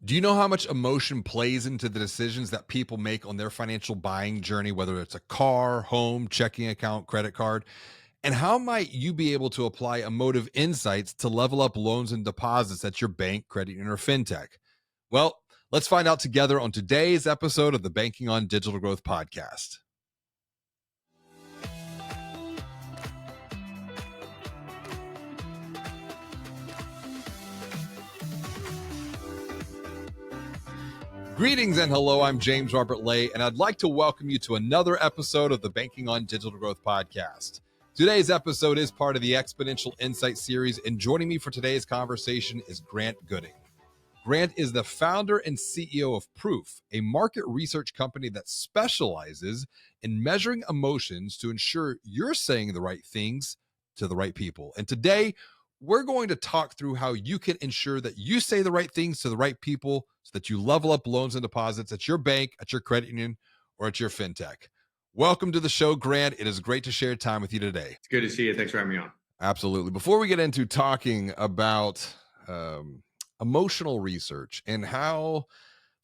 Do you know how much emotion plays into the decisions that people make on their financial buying journey, whether it's a car, home, checking account, credit card? And how might you be able to apply emotive insights to level up loans and deposits at your bank, credit union, or fintech? Well, let's find out together on today's episode of the Banking on Digital Growth podcast. Greetings and hello, I'm James Robert Lay, and I'd like to welcome you to another episode of the Banking on Digital Growth podcast. Today's episode is part of the Exponential Insight series, and joining me for today's conversation is Grant Gooding. Grant is the founder and CEO of Proof, a market research company that specializes in measuring emotions to ensure you're saying the right things to the right people. And today, we're going to talk through how you can ensure that you say the right things to the right people so that you level up loans and deposits at your bank, at your credit union, or at your fintech. Welcome to the show, Grant. It is great to share time with you today. It's good to see you. Thanks for having me on. Absolutely. Before we get into talking about emotional research and how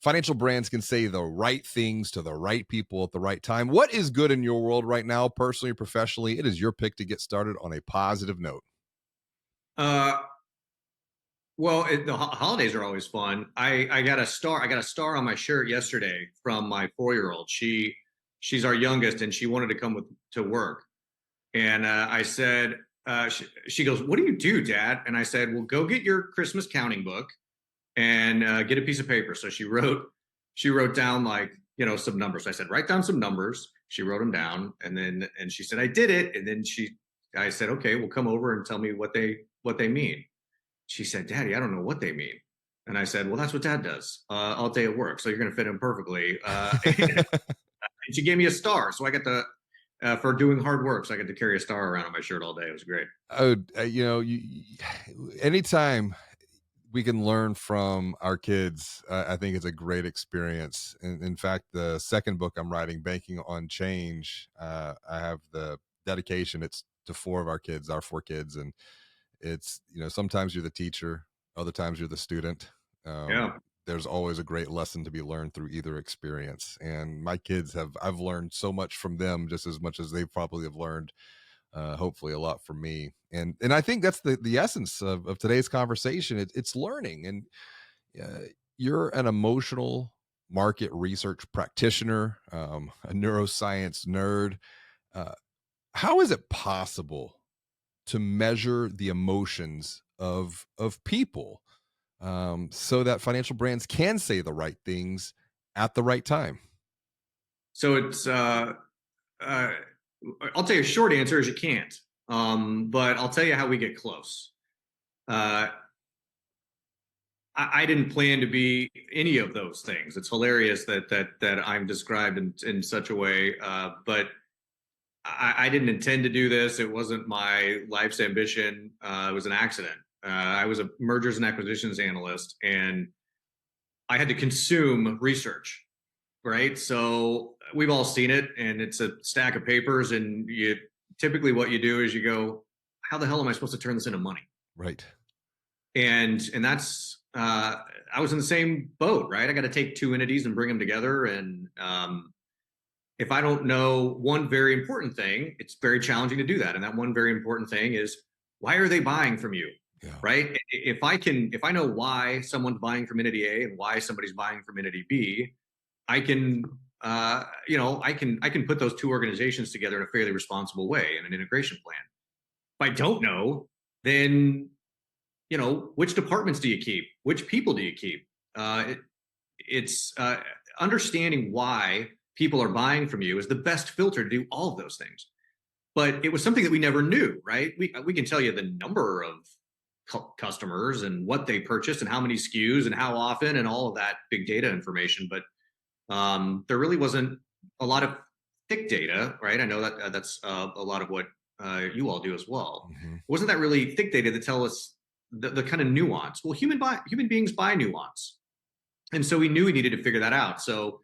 financial brands can say the right things to the right people at the right time, what is good in your world right now, personally or professionally? It is your pick to get started on a positive note. Uh, the holidays are always fun. I got a star. I got a star on my shirt yesterday from my 4-year-old. She's our youngest, and she wanted to come to work. And I said, she goes, "What do you do, Dad?" And I said, "Well, go get your Christmas counting book and get a piece of paper." So she wrote down some numbers. So I said, "Write down some numbers." She wrote them down, and she said, "I did it." And then I said, "Okay, well, come over and tell me what they mean." She said, "Daddy, I don't know what they mean." And I said, "Well, that's what Dad does all day at work. So you're going to fit in perfectly." And she gave me a star. So I got for doing hard work. So I got to carry a star around on my shirt all day. It was great. Oh, anytime we can learn from our kids, I think it's a great experience. In fact, the second book I'm writing, Banking on Change, I have the dedication. It's to four of our kids, our four kids. And it's, sometimes you're the teacher, other times you're the student. Yeah. There's always a great lesson to be learned through either experience. And my kids I've learned so much from them just as much as they probably have learned, hopefully a lot from me. And I think that's the essence of today's conversation. It's learning. And you're an emotional market research practitioner, a neuroscience nerd. Uh, how is it possible to measure the emotions of people, so that financial brands can say the right things at the right time? So it's I'll tell you a short answer is you can't. But I'll tell you how we get close. Uh, I didn't plan to be any of those things. It's hilarious that I'm described in such a way, but I didn't intend to do this. It wasn't my life's ambition. It was an accident. I was a mergers and acquisitions analyst, and I had to consume research, right? So we've all seen it, and it's a stack of papers, and you typically what you do is you go, "How the hell am I supposed to turn this into money?" Right. And that's I was in the same boat, right? I got to take two entities and bring them together, and if I don't know one very important thing, it's very challenging to do that. And that one very important thing is, why are they buying from you? Yeah. Right? If I know why someone's buying from entity A and why somebody's buying from entity B, I can, I can put those two organizations together in a fairly responsible way in an integration plan. If I don't know, then, which departments do you keep? Which people do you keep? It's understanding why people are buying from you is the best filter to do all of those things. But it was something that we never knew, right? We can tell you the number of customers and what they purchased and how many SKUs and how often and all of that big data information, but there really wasn't a lot of thick data, right? I know that that's a lot of what you all do as well. Mm-hmm. Wasn't that really thick data to tell us the kind of nuance? Well, human beings buy nuance, and so we knew we needed to figure that out. So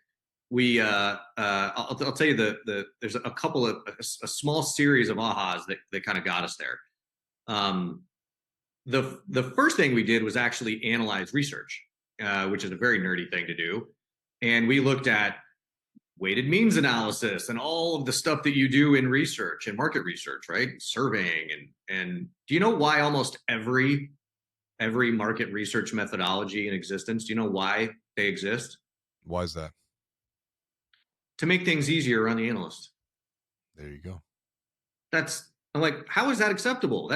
I'll tell you there's a couple of a small series of ahas that kind of got us there. The first thing we did was actually analyze research, which is a very nerdy thing to do. And we looked at weighted means analysis and all of the stuff that you do in research and market research, right? Surveying and do you know why almost every market research methodology in existence, do you know why they exist? Why is that? To make things easier on the analyst. There you go. I'm like, how is that acceptable?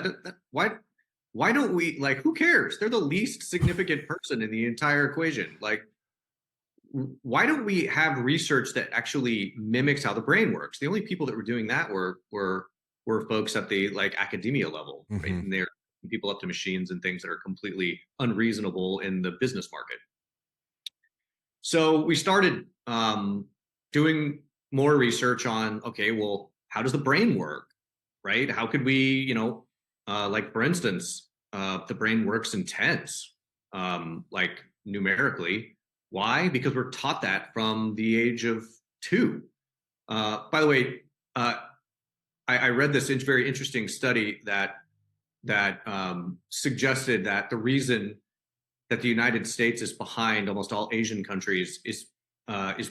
Why don't we, like, who cares? They're the least significant person in the entire equation. Like, why don't we have research that actually mimics how the brain works? The only people that were doing that were folks at the like academia level, right? Mm-hmm. And they're people up to machines and things that are completely unreasonable in the business market. So we started doing more research on, okay, well, how does the brain work, right? How could we, like for instance, the brain works in tens, like numerically. Why? Because we're taught that from the age of 2. By the way, I read this very interesting study that suggested that the reason that the United States is behind almost all Asian countries is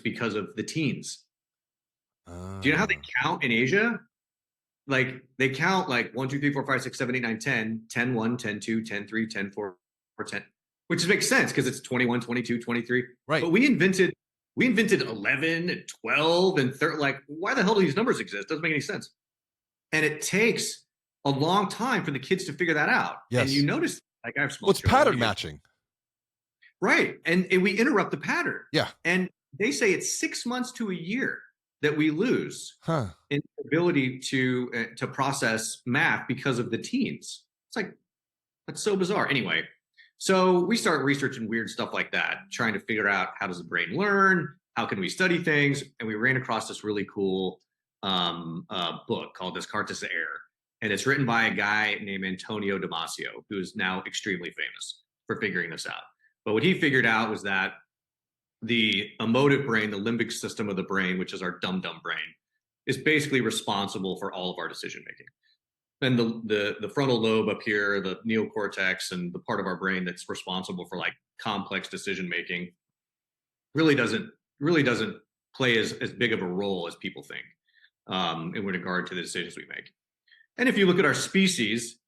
because of the teens. Do you know how they count in Asia? Like they count like 1, 2, 3, 4, 5, 6, 7, 8, 9, 10, 10, 1, 10, 2, 10, 3, 10, 4, 10, which makes sense because it's 21, 22, 23. Right. But we invented 11 and 12 and 30. Like, why the hell do these numbers exist? Doesn't make any sense. And it takes a long time for the kids to figure that out. And Yes. you notice, like, I have small Well, it's children. pattern matching. Right. And we interrupt the pattern. Yeah. And they say it's 6 months to a year that we lose in the ability to process math because of the teens. It's like, that's so bizarre. Anyway, so we start researching weird stuff like that, trying to figure out how does the brain learn? How can we study things? And we ran across this really cool book called Descartes' Error. And it's written by a guy named Antonio Damasio, who is now extremely famous for figuring this out. But what he figured out was that the emotive brain, the limbic system of the brain, which is our dumb brain, is basically responsible for all of our decision making. And the frontal lobe up here, the neocortex, and the part of our brain that's responsible for like complex decision making, really doesn't play as big of a role as people think in regard to the decisions we make. And if you look at our species,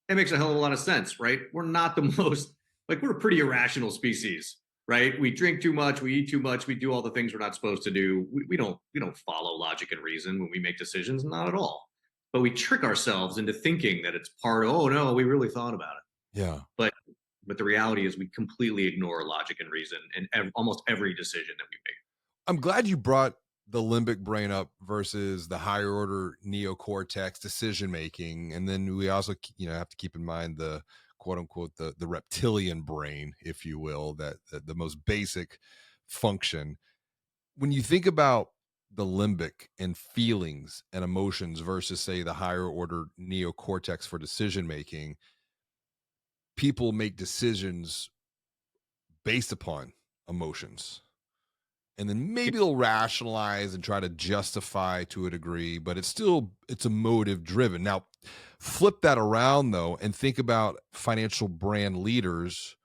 it makes a hell of a lot of sense, right? We're not the most, like, we're a pretty irrational species, right? We drink too much, we eat too much, we do all the things we're not supposed to do. We don't follow logic and reason when we make decisions, not at all. But we trick ourselves into thinking that it's part of, oh no, we really thought about it. Yeah. But the reality is we completely ignore logic and reason in almost every decision that we make. I'm glad you brought the limbic brain up versus the higher order neocortex decision making, and then we also have to keep in mind the quote unquote the reptilian brain, if you will, that the most basic function. When you think about the limbic and feelings and emotions versus say the higher order neocortex for decision making, people make decisions based upon emotions, and then maybe they'll rationalize and try to justify to a degree, but it's emotive driven. Now flip that around though and think about financial brand leaders,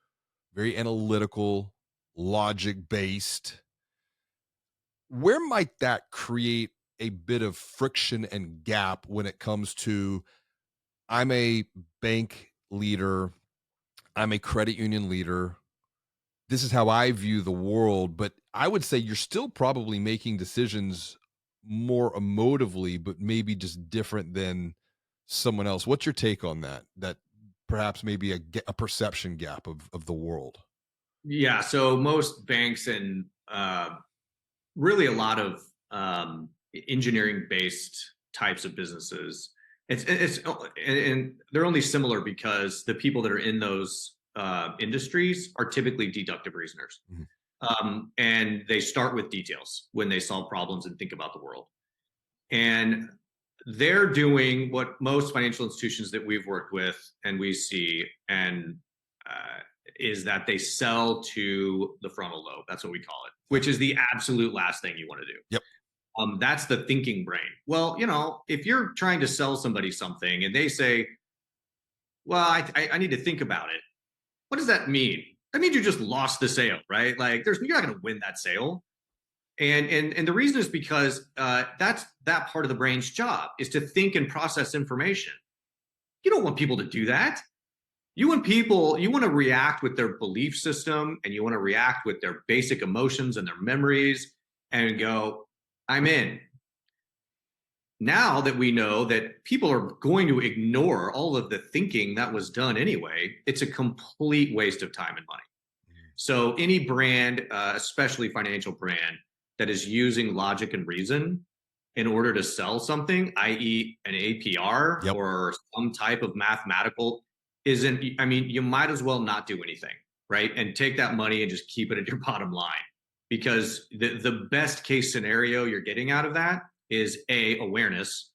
very analytical, logic based. Where might that create a bit of friction and gap when it comes to, I'm a bank leader, I'm a credit union leader, this is how I view the world, but I would say you're still probably making decisions more emotively, but maybe just different than someone else. What's your take on that? That perhaps maybe a perception gap of the world. Yeah. So most banks and really a lot of engineering based types of businesses. And they're only similar because the people that are in those industries are typically deductive reasoners. Mhm. And they start with details when they solve problems and think about the world. And they're doing what most financial institutions that we've worked with and we see, and is that they sell to the frontal lobe. That's what we call it, which is the absolute last thing you want to do. Yep. That's the thinking brain. Well, if you're trying to sell somebody something and they say, well, I need to think about it. What does that mean? that means you just lost the sale, right? Like you're not going to win that sale. And the reason is because that's that part of the brain's job is to think and process information. You don't want people to do that. You want to react with their belief system, and you want to react with their basic emotions and their memories and go, I'm in. Now that we know that people are going to ignore all of the thinking that was done anyway, it's a complete waste of time and money. So any brand, especially financial brand, that is using logic and reason in order to sell something, i.e., an APR Yep. or some type of mathematical, isn't. I mean, you might as well not do anything, right? And take that money and just keep it at your bottom line, because the best case scenario you're getting out of that is A, awareness,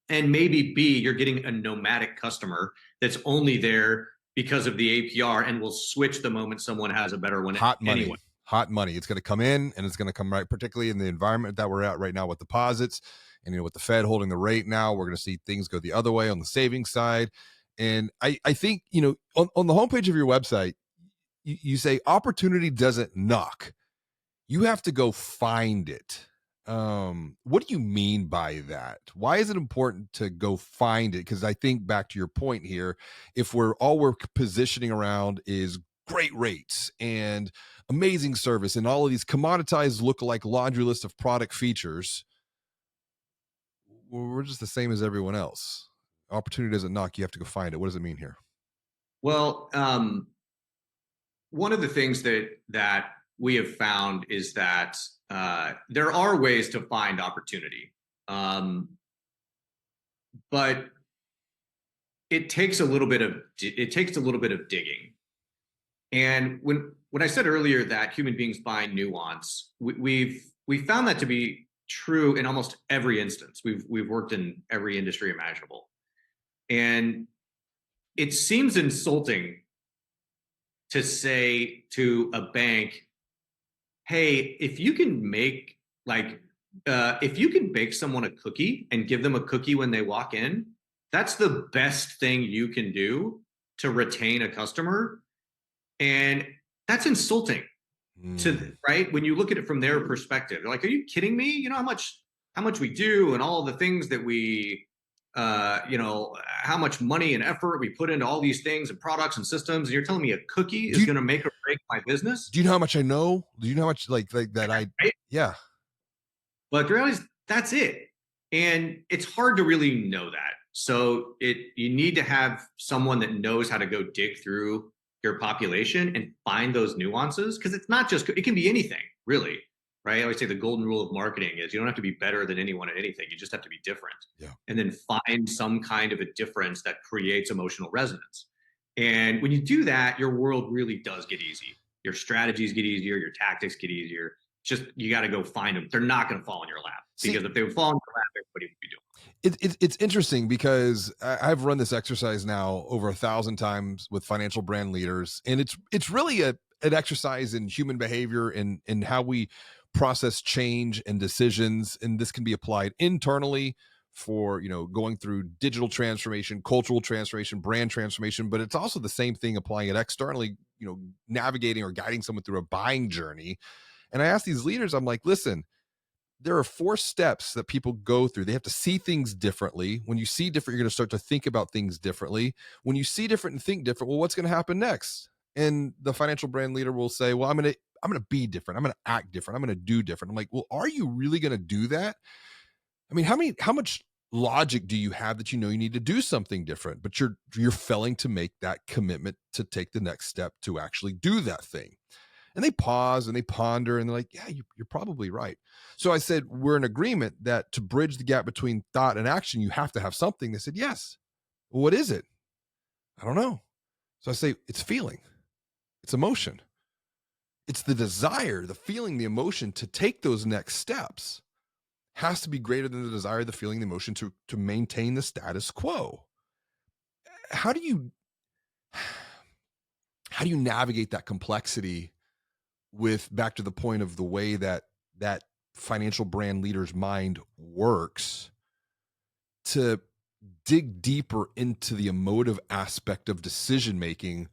and maybe B, you're getting a nomadic customer that's only there because of the APR and will switch the moment someone has a better one Hot anyway. money. Hot money. It's going to come in and it's going to come right, particularly in the environment that we're at right now with deposits. And, with the Fed holding the rate now, we're going to see things go the other way on the savings side. And I think, on the homepage of your website, you say opportunity doesn't knock. You have to go find it. What do you mean by that? Why is it important to go find it? Because I think back to your point here, if we're positioning around is great rates and amazing service and all of these commoditized look-alike laundry list of product features, we're just the same as everyone else. Opportunity doesn't knock. You have to go find it. What does it mean here? Well, one of the things that we have found is that there are ways to find opportunity, but it takes a little bit of digging. And when I said earlier that human beings find nuance, we found that to be true in almost every instance. We've worked in every industry imaginable, and it seems insulting to say to a bank, "Hey, if you can make if you can bake someone a cookie and give them a cookie when they walk in, that's the best thing you can do to retain a customer." And that's insulting right, when you look at it from their perspective. They're like, are you kidding me? You know how much we do and all the things that we how much money and effort we put into all these things and products and systems, and you're telling me a cookie is going to make or break my business? Do you know how much I know? Do you know how much like that Right? yeah. But the reality is that's it. And it's hard to really know that. So you need to have someone that knows how to go dig through your population and find those nuances, because it's not just, it can be anything, really. Right? I always say the golden rule of marketing is you don't have to be better than anyone at anything. You just have to be different. Yeah. And then find some kind of a difference that creates emotional resonance. And when you do that, your world really does get easy. Your strategies get easier, your tactics get easier. Just you got to go find them. They're not going to fall in your lap, because if they would fall in your lap, everybody would be doing it. It's interesting because I've run this exercise now over 1,000 times with financial brand leaders, and it's really an exercise in human behavior and how we process change and decisions, and this can be applied internally for going through digital transformation, cultural transformation, brand transformation, but it's also the same thing applying it externally, navigating or guiding someone through a buying journey. And I ask these leaders, I'm like, listen, there are 4 steps that people go through. They have to see things differently. When you see different, you're going to start to think about things differently. When you see different and think different, well, what's going to happen next? And the financial brand leader will say, well, I'm going to be different. I'm going to act different. I'm going to do different. I'm like, well, are you really going to do that? I mean, how much logic do you have that you need to do something different, but you're failing to make that commitment to take the next step to actually do that thing? And they pause and they ponder and they're like, yeah, you're probably right. So I said, we're in agreement that to bridge the gap between thought and action, you have to have something. They said, yes. Well, what is it? I don't know. So I say, it's feeling, it's emotion. It's the desire, the feeling, the emotion to take those next steps has to be greater than the desire, the feeling, the emotion to maintain the status quo. How do you navigate that complexity with, back to the point of the way that financial brand leader's mind works, to dig deeper into the emotive aspect of decision making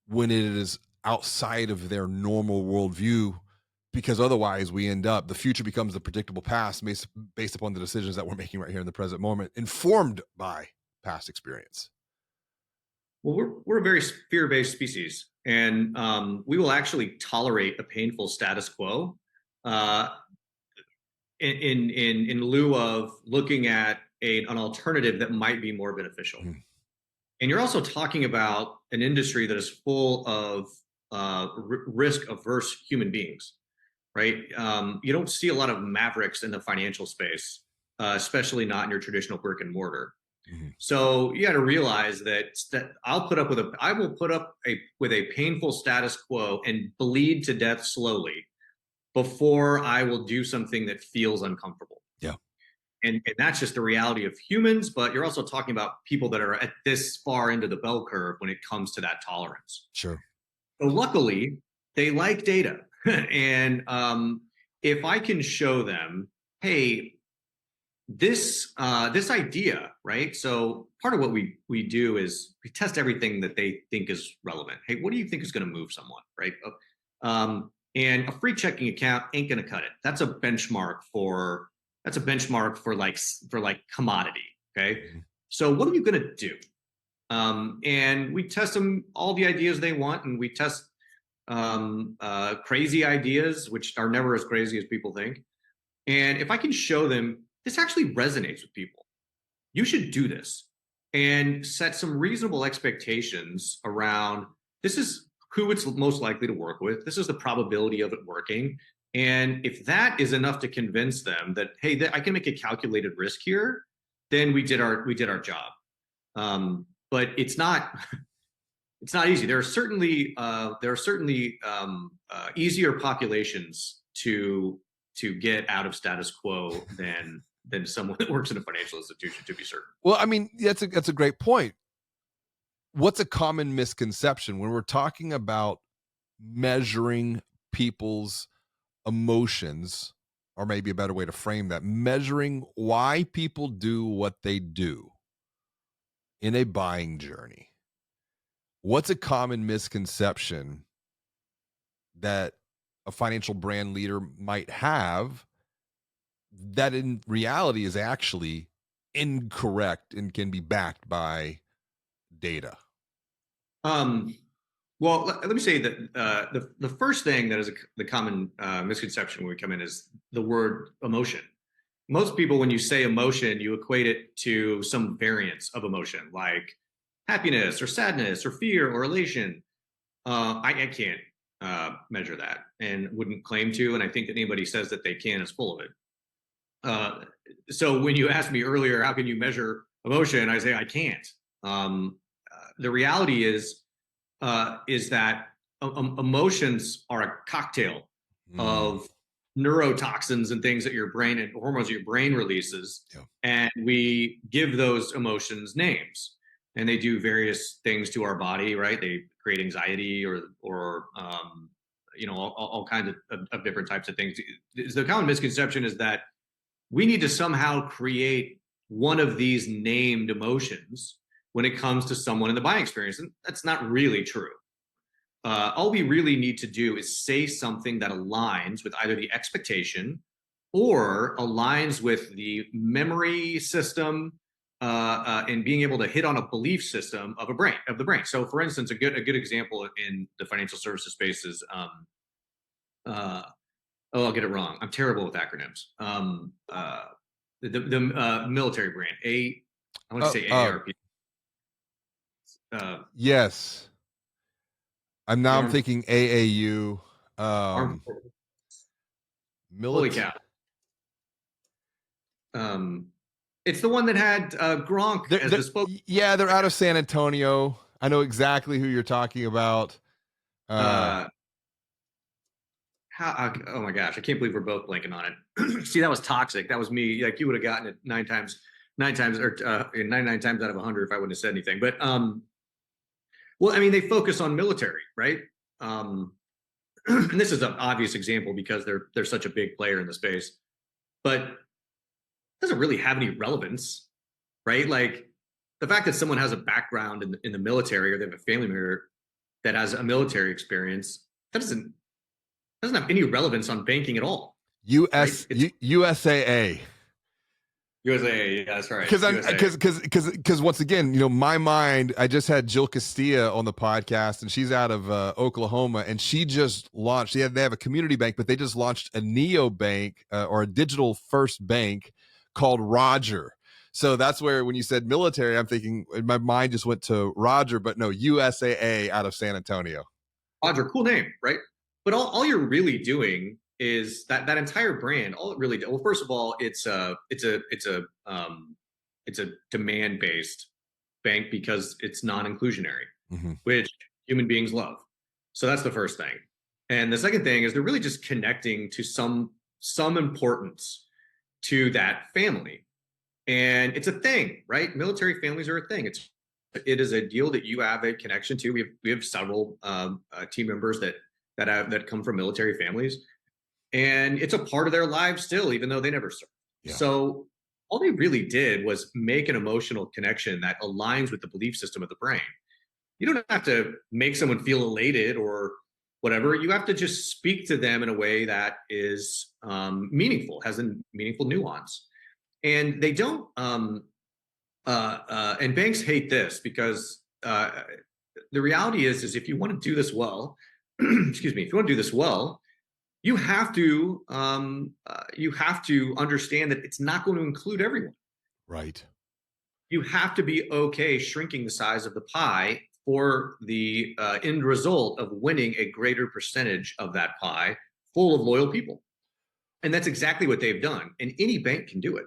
when it is outside of their normal worldview, because otherwise the future becomes the predictable past based upon the decisions that we're making right here in the present moment, informed by past experience. Well, we're a very fear-based species, and we will actually tolerate a painful status quo uh, in lieu of looking at an alternative that might be more beneficial. Mhm. And you're also talking about an industry that is full of risk-averse human beings, right? You don't see a lot of mavericks in the financial space, especially not in your traditional brick and mortar. Mhm. So you got to realize that I will put up with a painful status quo and bleed to death slowly before I will do something that feels uncomfortable. Yeah, And that's just the reality of humans, but you're also talking about people that are at this far into the bell curve when it comes to that tolerance. sure. So luckily, they like data. And if I can show them, hey, this idea, right? So part of what we do is we test everything that they think is relevant. Hey, what do you think is going to move someone, right? And a free checking account ain't going to cut it. That's a benchmark for like commodity. Okay, Mhm. so what are you going to do? And we test them all the ideas they want, and we test crazy ideas, which are never as crazy as people think. And if I can show them this actually resonates with people, you should do this and set some reasonable expectations around this is who it's most likely to work with. This is the probability of it working. And if that is enough to convince them that, hey, I can make a calculated risk here, then we did our job. But it's not easy. There are certainly easier populations to get out of status quo than someone that works in a financial institution, to be certain. Well, I mean, that's a great point. What's a common misconception when we're talking about measuring people's emotions, or maybe a better way to frame that, measuring why people do what they do in a buying journey? What's a common misconception that a financial brand leader might have that in reality is actually incorrect and can be backed by data? Um, well, let me say that the first thing that is the common misconception when we come in is the word emotion. Most people, when you say emotion, you equate it to some variance of emotion, like happiness or sadness or fear or elation. I can't measure that and wouldn't claim to. And I think that anybody says that they can is full of it. Uh, so when you asked me earlier, how can you measure emotion? I say I can't. The reality is that emotions are a cocktail Mm, of neurotoxins and things that your brain and hormones that your brain releases, yeah. and we give those emotions names, and they do various things to our body, right? They create anxiety or all kinds of different types of things. The common misconception is that we need to somehow create one of these named emotions when it comes to someone in the buying experience, and that's not really true. All we really need to do is say something that aligns with either the expectation or aligns with the memory system and being able to hit on a belief system of the brain. So, for instance, a good example in the financial services space is uh, I'll get it wrong. I'm terrible with acronyms. The military brand I want to Oh, say AARP. yes. The I'm armed thinking AAU. armed. Holy Milit cow! Um, it's the one that had Gronk as the spokesman. yeah, they're out of San Antonio. I know exactly who you're talking about. Uh, Uh, oh my gosh, I can't believe we're both blanking on it. See, that was toxic. That was me. Like you would have gotten it nine times, or 99 times out of 100 if I wouldn't have said anything. But well, I mean, they focus on military, right? And this is an obvious example because they're such a big player in the space, but it doesn't really have any relevance, right? Like the fact that someone has a background in the military or they have a family member that has a military experience, that doesn't have any relevance on banking at all, right? It's USAA. USA. Yeah, that's right. Because I'm USA. because once again, my mind. I just had Jill Castilla on the podcast, and she's out of Oklahoma, and she just launched. They have a community bank, but they just launched a neo bank or a digital first bank called Roger. So that's where when you said military, I'm thinking my mind just went to Roger, but no, USAA out of San Antonio. Roger, cool name, right? But all you're really doing is that entire brand. All it really well, first of all, it's a demand based bank because it's non-inclusionary, Mm-hmm. which human beings love. So that's the first thing. And the second thing is they're really just connecting to some importance to that family. And it's a thing, right? Military families are a thing. It is a deal that you have a connection to. We have several team members that come from military families, and it's a part of their lives still, even though they never served. Yeah. So all they really did was make an emotional connection that aligns with the belief system of the brain. You don't have to make someone feel elated or whatever. You have to just speak to them in a way that is meaningful, has a meaningful nuance. And they don't and banks hate this because the reality is if you want to do this well, excuse me, if you want to do this well, you have to understand that it's not going to include everyone. Right. You have to be okay shrinking the size of the pie for the end result of winning a greater percentage of that pie full of loyal people. And that's exactly what they've done. And any bank can do it,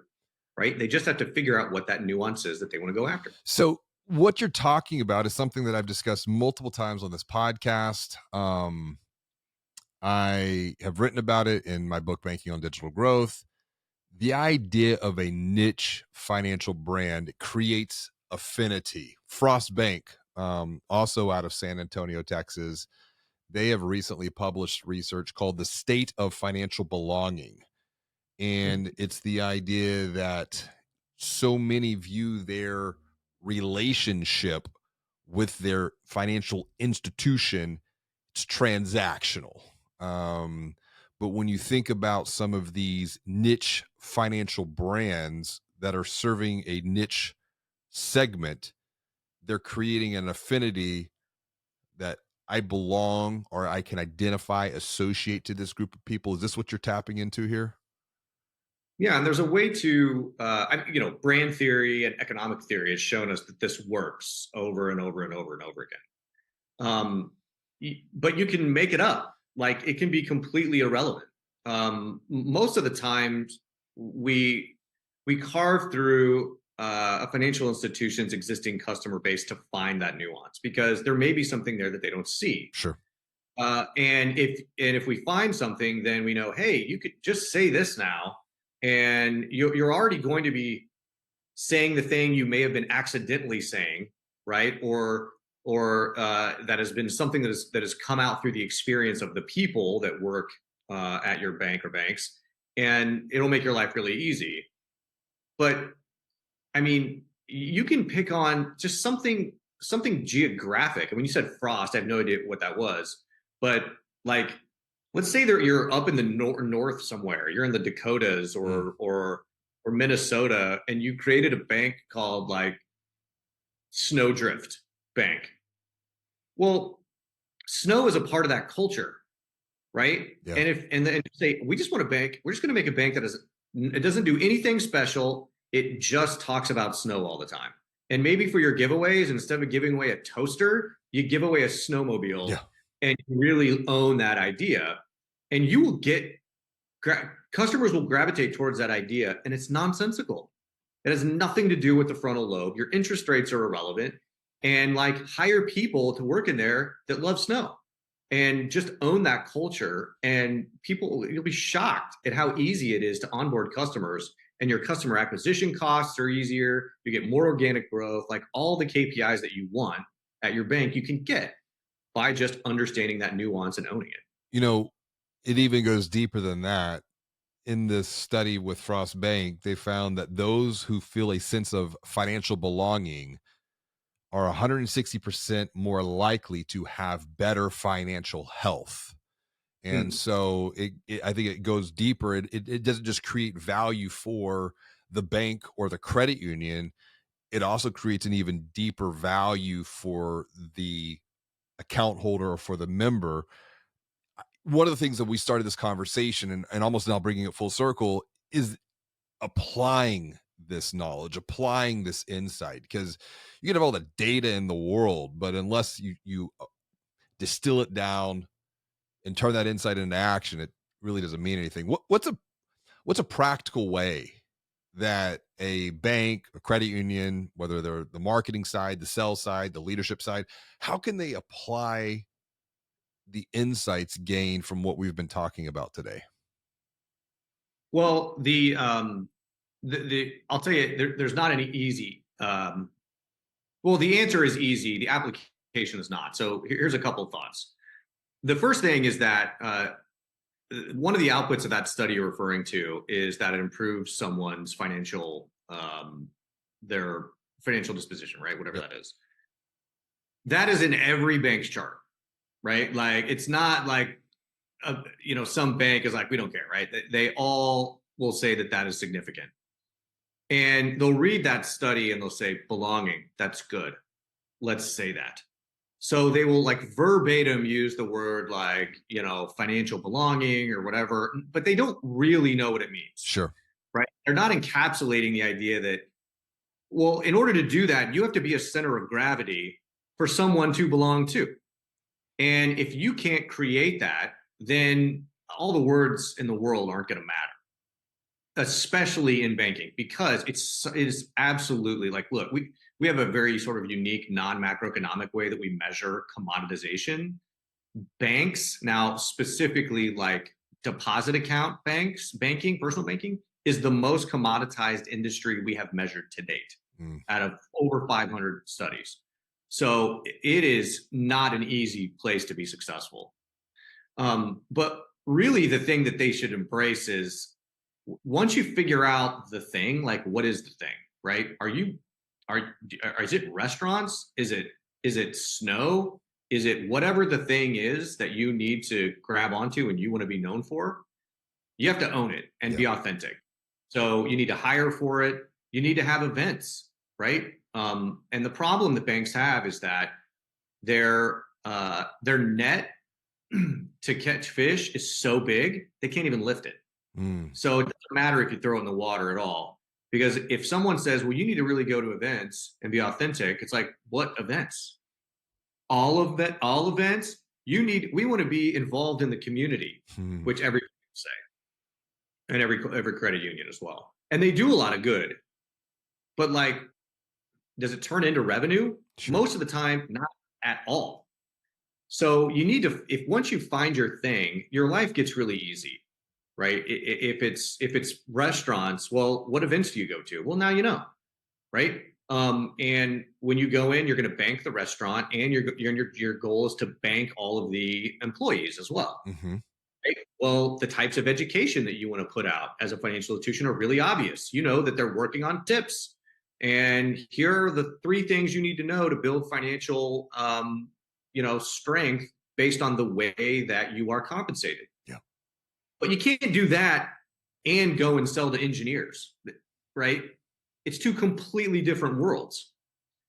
right? They just have to figure out what that nuance is that they want to go after. So what you're talking about is something that I've discussed multiple times on this podcast. I have written about it in my book, Banking on Digital Growth. The idea of a niche financial brand creates affinity. Frost Bank, also out of San Antonio, Texas, they have recently published research called The State of Financial Belonging. And it's the idea that so many view their relationship with their financial institution, it's transactional. um, but when you think about some of these niche financial brands that are serving a niche segment, they're creating an affinity that I belong or I can identify, associate to this group of people. Is this what you're tapping into here? Yeah, and there's a way to, brand theory and economic theory has shown us that this works over and over and over and over again. But you can make it up. Like it can be completely irrelevant. Most of the times, we carve through a financial institution's existing customer base to find that nuance because there may be something there that they don't see. Sure. And if we find something, then we know, hey, you could just say this now, and you're already going to be saying the thing you may have been accidentally saying, right? Or that has been something that has come out through the experience of the people that work at your bank or banks, and it'll make your life really easy. But I mean, you can pick on just something geographic. And when you said frost, I have no idea what that was. But like, let's say that you're up in the north somewhere. You're in the Dakotas or Minnesota, and you created a bank called like Snowdrift Bank. Well, snow is a part of that culture, right? Yeah. And say we just want a bank. We're just going to make a bank that it doesn't do anything special. It just talks about snow all the time. And maybe for your giveaways, instead of giving away a toaster, you give away a snowmobile, Yeah. and you really own that idea. And you will get customers will gravitate towards that idea, and it's nonsensical. It has nothing to do with the frontal lobe. Your interest rates are irrelevant, and like hire people to work in there that love snow and just own that culture. And you'll be shocked at how easy it is to onboard customers, and your customer acquisition costs are easier. You get more organic growth, like all the KPIs that you want at your bank, you can get by just understanding that nuance and owning it. It even goes deeper than that. In this study with Frost Bank, they found that those who feel a sense of financial belonging are 160% more likely to have better financial health. And Hmm. so I think it goes deeper. It doesn't just create value for the bank or the credit union. It also creates an even deeper value for the account holder or for the member. One of the things that we started this conversation and almost now bringing it full circle is applying this knowledge, applying this insight, because you can have all the data in the world, but unless you distill it down and turn that insight into action, it really doesn't mean anything. What's a practical way that a bank, a credit union, whether they're the marketing side, the sales side, the leadership side, how can they apply the insights gained from what we've been talking about today? Well, the I'll tell you, there's not any easy. Well, the answer is easy. The application is not. So here's a couple of thoughts. The first thing is that one of the outputs of that study you're referring to is that it improves someone's their financial disposition, right? Whatever Yep. that is. That is in every bank's chart, right? Like it's not like some bank is like we don't care, right? They all will say that that is significant, and they'll read that study and they'll say belonging. That's good. Let's say that. So they will like verbatim use the word like, financial belonging or whatever, but they don't really know what it means, Sure. right? They're not encapsulating the idea that, well, in order to do that, you have to be a center of gravity for someone to belong to. And if you can't create that, then all the words in the world aren't going to matter, especially in banking, because it is absolutely like, look, we have a very sort of unique non-macroeconomic way that we measure commoditization. Banks now, specifically like deposit account banking, personal banking, is the most commoditized industry we have measured to date Mm. out of over 500 studies. So it is not an easy place to be successful. But really, the thing that they should embrace is once you figure out the thing, like what is the thing, right? Is it restaurants? Is it snow? Is it whatever the thing is that you need to grab onto and you want to be known for? You have to own it and Yeah. be authentic. So you need to hire for it. You need to have events, right? And the problem that banks have is that their net to catch fish is so big they can't even lift it. Mm. So it doesn't matter if you throw it in the water at all. Because if someone says, well, you need to really go to events and be authentic, it's like, what events? All of that, all events, we want to be involved in the community, Mm. which every say, and every credit union as well. And they do a lot of good. But like, does it turn into revenue? Sure. Most of the time, not at all. So you need to, if once you find your thing, your life gets really easy, right? If it's restaurants, well, what events do you go to? Well, now you know, right? And when you go in, you're going to bank the restaurant, and your goal is to bank all of the employees as well. Hmm. Right? Well, the types of education that you want to put out as a financial institution are really obvious. You know that they're working on tips, and here are the three things you need to know to build financial, strength based on the way that you are compensated. Yeah. But you can't do that and go and sell to engineers, right? It's two completely different worlds.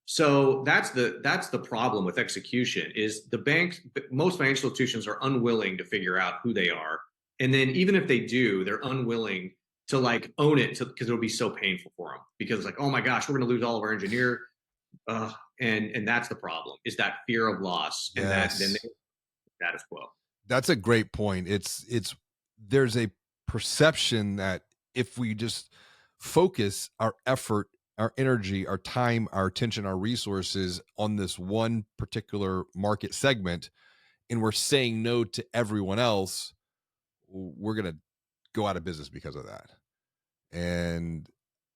So that's the problem with execution is the banks, most financial institutions are unwilling to figure out who they are. And then even if they do, they're unwilling to like own it because it'll be so painful for them because like, oh my gosh, we're going to lose all of our engineer. And that's the problem is that fear of loss and that then Yes. they status quo. That's a great point. It's there's a perception that if we just focus our effort, our energy, our time, our attention, our resources on this one particular market segment, and we're saying no to everyone else, we're going to go out of business because of that. And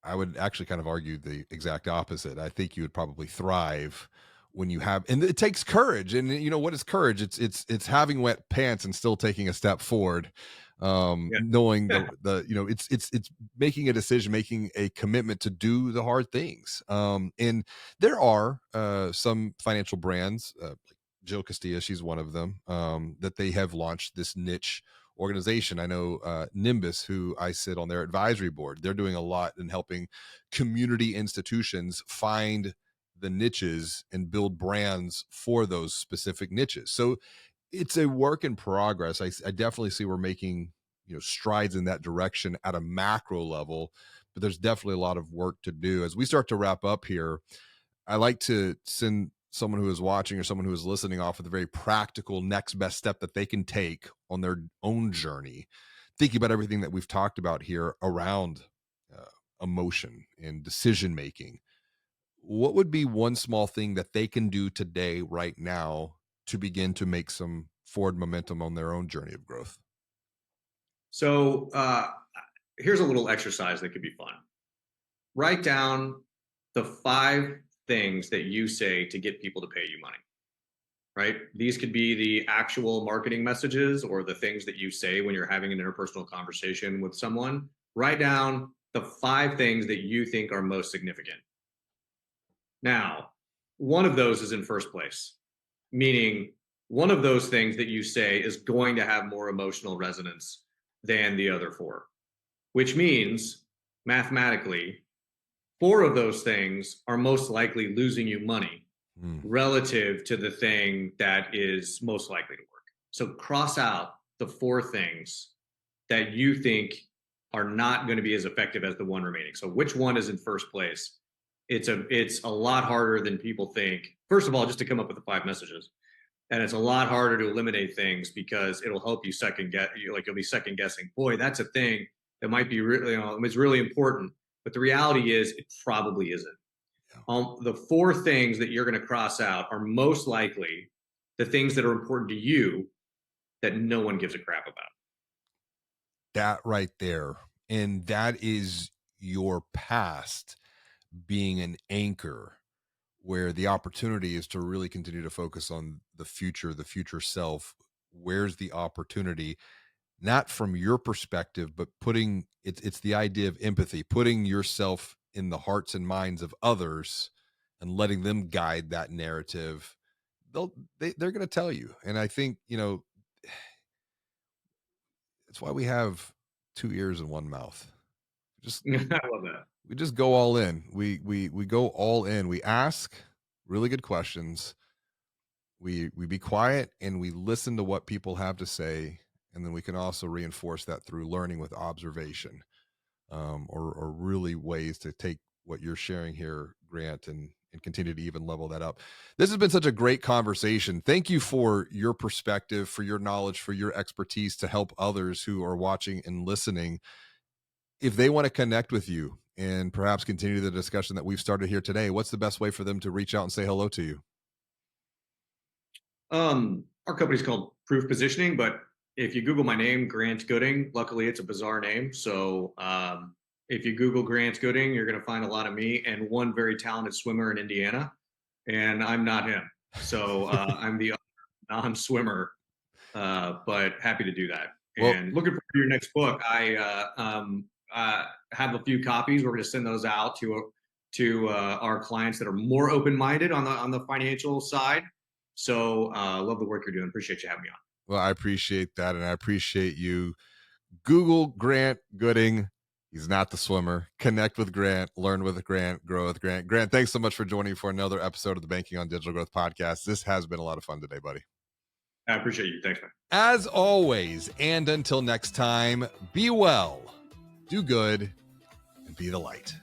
I would actually kind of argue the exact opposite. I think you would probably thrive when you have, and it takes courage. And you know what is courage? It's having wet pants and still taking a step forward. Yeah. Knowing the it's making a decision, making a commitment to do the hard things. And there are some financial brands, like Jill Castilla, she's one of them, that they have launched this niche organization. I know Nimbus, who I sit on their advisory board, they're doing a lot in helping community institutions find the niches and build brands for those specific niches. So it's a work in progress. I definitely see we're making strides in that direction at a macro level, but there's definitely a lot of work to do. As we start to wrap up here, I like to send someone who is watching or someone who is listening off with a very practical next best step that they can take on their own journey, thinking about everything that we've talked about here around emotion and decision making. What would be one small thing that they can do today, right now, to begin to make some forward momentum on their own journey of growth? So here's a little exercise that could be fun. Write down the 5 things that you say to get people to pay you money, right? These could be the actual marketing messages or the things that you say when you're having an interpersonal conversation with someone. Write down the 5 things that you think are most significant. Now, one of those is in first place, meaning one of those things that you say is going to have more emotional resonance than the other 4, which means mathematically, 4 of those things are most likely losing you money Mm. relative to the thing that is most likely to work. So cross out the 4 things that you think are not going to be as effective as the one remaining. So which one is in first place? It's a lot harder than people think. First of all, just to come up with the 5 messages. And it's a lot harder to eliminate things because it'll help you second guess. You'll be second guessing. Boy, that's a thing that might be really, it's really important. But the reality is, it probably isn't. Yeah. The 4 things that you're going to cross out are most likely the things that are important to you that no one gives a crap about. That right there. And that is your past being an anchor, where the opportunity is to really continue to focus on the future self. Where's the opportunity? Not from your perspective, but putting it's the idea of empathy, putting yourself in the hearts and minds of others and letting them guide that narrative. They're going to tell you. And I think, it's why we have 2 ears and one mouth. Just I love that. we just go all in. We go all in. We ask really good questions. We be quiet and we listen to what people have to say, and then we can also reinforce that through learning with observation, or really ways to take what you're sharing here, Grant, and continue to even level that up. This has been such a great conversation. Thank you for your perspective, for your knowledge, for your expertise to help others who are watching and listening. If they want to connect with you and perhaps continue the discussion that we've started here today, what's the best way for them to reach out and say hello to you? Our company's called Proof Positioning, but if you Google my name, Grant Gooding, luckily it's a bizarre name. So if you Google Grant Gooding, you're going to find a lot of me and one very talented swimmer in Indiana, and I'm not him. So I'm the non-swimmer, but happy to do that. Well, And looking forward to your next book. I have a few copies. We're going to send those out to our clients that are more open-minded on the financial side. So love the work you're doing. Appreciate you having me on. well, I appreciate that, and I appreciate you. Google Grant Gooding. He's not the swimmer. Connect with Grant, learn with Grant, grow with Grant. Grant, thanks so much for joining for another episode of the Banking on Digital Growth podcast. This has been a lot of fun today, buddy. I appreciate you. Thanks, man. As always, and until next time, be well, do good, and be the light.